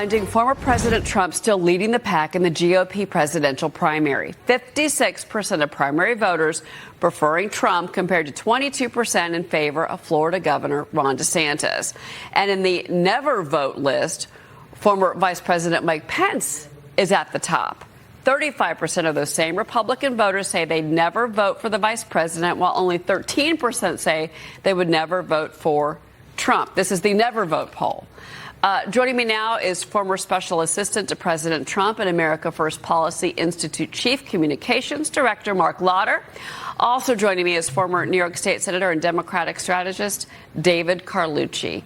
Finding former President Trump still leading the pack in the GOP presidential primary. 56% of primary voters preferring Trump compared to 22% in favor of Florida Governor Ron DeSantis. And in the never vote list, former Vice President Mike Pence is at the top. 35% of those same Republican voters say they'd never vote for the vice president, while only 13% say they would never vote for Trump. This is the never vote poll. Joining me now is former Special Assistant to President Trump and America First Policy Institute Chief Communications Director Mark Lauder. Also joining me is former New York State Senator and Democratic strategist David Carlucci.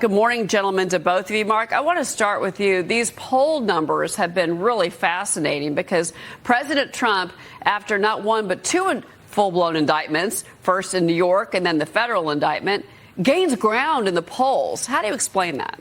Good morning, gentlemen, to both of you. Mark, I want to start with you. These poll numbers have been really fascinating because President Trump, after not one but two full-blown indictments, first in New York and then the federal indictment, gains ground in the polls. How do you explain that?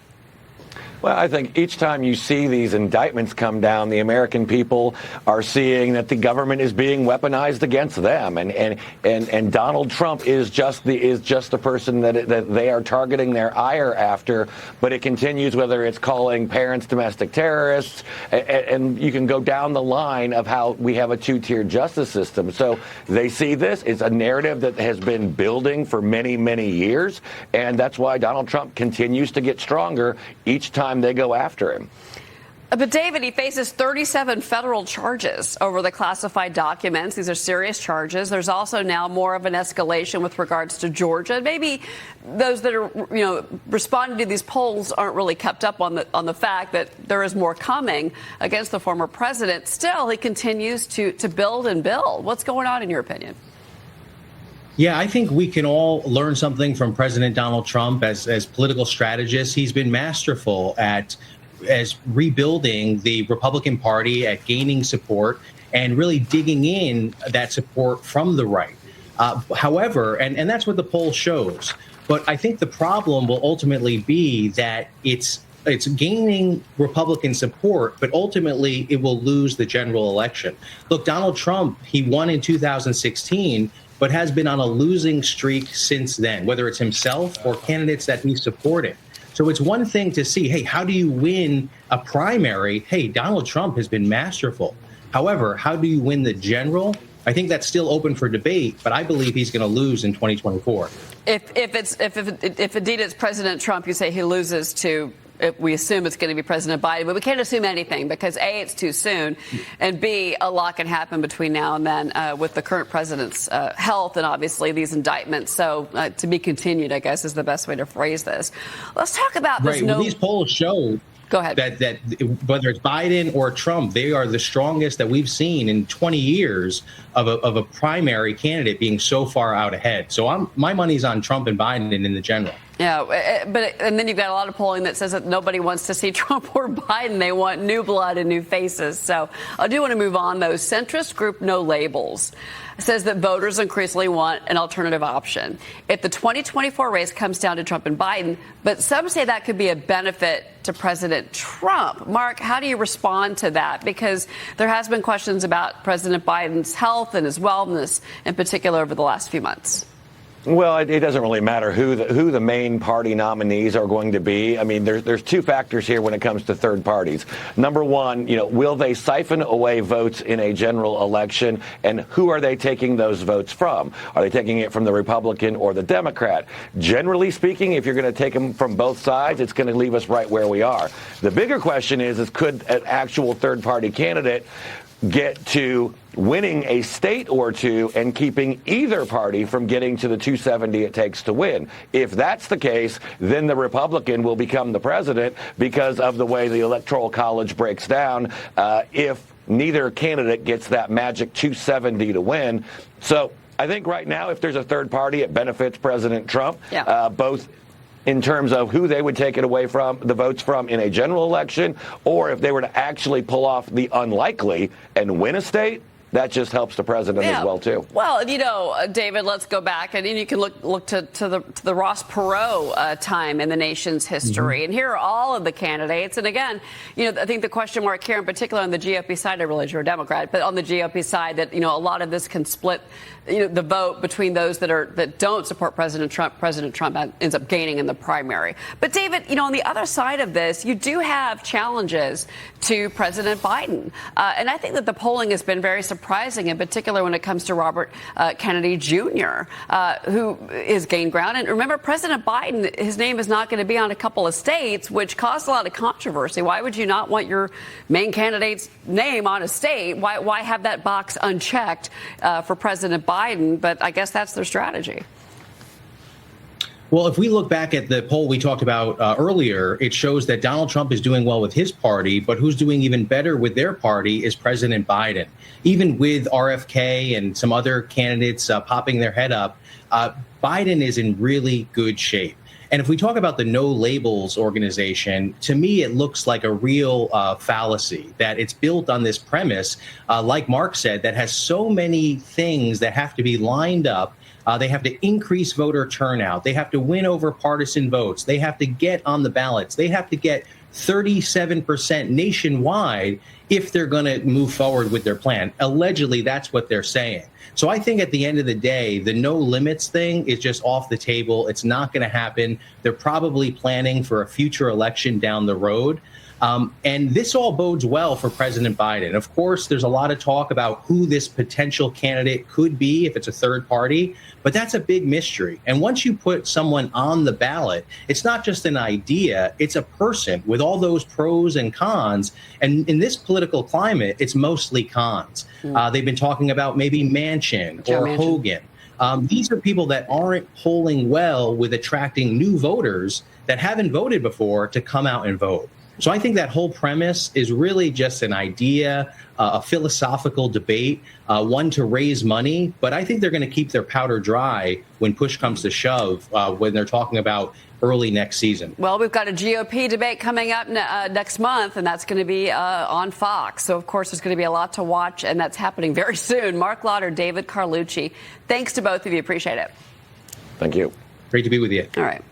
Well, I think each time you see these indictments come down, the American people are seeing that the government is being weaponized against them, and Donald Trump is just the person that they are targeting their ire after. But it continues, whether it's calling parents domestic terrorists, and you can go down the line of how we have a two-tiered justice system. So they see this. It's a narrative that has been building for many, many years, and that's why Donald Trump continues to get stronger each time they go after him. But, David, he faces 37 federal charges over the classified documents. These are serious charges. There's also now more of an escalation with regards to Georgia. Maybe those that are, responding to these polls aren't really kept up on the fact that there is more coming against the former president. Still, he continues to build and build. What's going on, in your opinion? Yeah, I think we can all learn something from President Donald Trump as political strategists. He's been masterful at rebuilding the Republican Party, at gaining support and really digging in that support from the right. However, and that's what the poll shows. But I think the problem will ultimately be that it's gaining Republican support, but ultimately it will lose the general election. Look, Donald Trump, he won in 2016, but has been on a losing streak since then, whether it's himself or candidates that he supported. So it's one thing to see, hey, how do you win a primary? Hey, Donald Trump has been masterful. However, how do you win the general? I think that's still open for debate, but I believe he's going to lose in 2024. If indeed it's President Trump, you say he loses to, we assume it's going to be President Biden, but we can't assume anything because A, it's too soon, and B, a lot can happen between now and then with the current president's health and obviously these indictments. So to be continued, I guess, is the best way to phrase this. Let's talk about this. Right. Well, these polls show Go ahead. That whether it's Biden or Trump, they are the strongest that we've seen in 20 years of a primary candidate being so far out ahead. So my money's on Trump and Biden in the general. Yeah, and then you've got a lot of polling that says that nobody wants to see Trump or Biden. They want new blood and new faces. So I do want to move on, though. Centrist group No Labels says that voters increasingly want an alternative option if the 2024 race comes down to Trump and Biden. But some say that could be a benefit to President Trump. Mark, how do you respond to that? Because there has been questions about President Biden's health and his wellness in particular over the last few months. Well, it doesn't really matter who the main party nominees are going to be. I mean, there's two factors here when it comes to third parties. Number one, will they siphon away votes in a general election, and who are they taking those votes from? Are they taking it from the Republican or the Democrat? Generally speaking, if you're going to take them from both sides, it's going to leave us right where we are. The bigger question is could an actual third party candidate get to winning a state or two and keeping either party from getting to the 270 it takes to win? If that's the case, then the Republican will become the president because of the way the Electoral College breaks down if neither candidate gets that magic 270 to win. So I think right now, if there's a third party, it benefits President Trump, both in terms of who they would take it away from, the votes from in a general election, or if they were to actually pull off the unlikely and win a state, that just helps the president as well, too. Well, David, let's go back, and you can look to the Ross Perot time in the nation's history. And here are all of the candidates. And again, I think the question mark here in particular on the GOP side, I realize you're a Democrat, but on the GOP side that, a lot of this can split, the vote between those that don't support President Trump. President Trump ends up gaining in the primary. But David, on the other side of this, you do have challenges to President Biden. And I think that the polling has been very surprising, in particular when it comes to Robert Kennedy Jr., who is gained ground. And remember, President Biden, his name is not going to be on a couple of states, which caused a lot of controversy. Why would you not want your main candidate's name on a state? Why have that box unchecked for President Biden? But I guess that's their strategy. Well, if we look back at the poll we talked about earlier, it shows that Donald Trump is doing well with his party, but who's doing even better with their party is President Biden. Even with RFK and some other candidates popping their head up, Biden is in really good shape. And if we talk about the No Labels organization, to me, it looks like a real fallacy, that it's built on this premise, like Mark said, that has so many things that have to be lined up. They have to increase voter turnout. They have to win over partisan votes. They have to get on the ballots. They have to get 37% nationwide if they're going to move forward with their plan. Allegedly, that's what they're saying. So I think at the end of the day, the no limits thing is just off the table. It's not going to happen. They're probably planning for a future election down the road. And this all bodes well for President Biden. Of course, there's a lot of talk about who this potential candidate could be if it's a third party, but that's a big mystery. And once you put someone on the ballot, it's not just an idea, it's a person with all those pros and cons. And in this political climate, it's mostly cons. They've been talking about maybe Manchin or Hogan. These are people that aren't polling well with attracting new voters that haven't voted before to come out and vote. So I think that whole premise is really just an idea, a philosophical debate, one to raise money. But I think they're going to keep their powder dry when push comes to shove, when they're talking about early next season. Well, we've got a GOP debate coming up next month, and that's going to be on Fox. So, of course, there's going to be a lot to watch, and that's happening very soon. Mark Lauder, David Carlucci, thanks to both of you. Appreciate it. Thank you. Great to be with you. All right.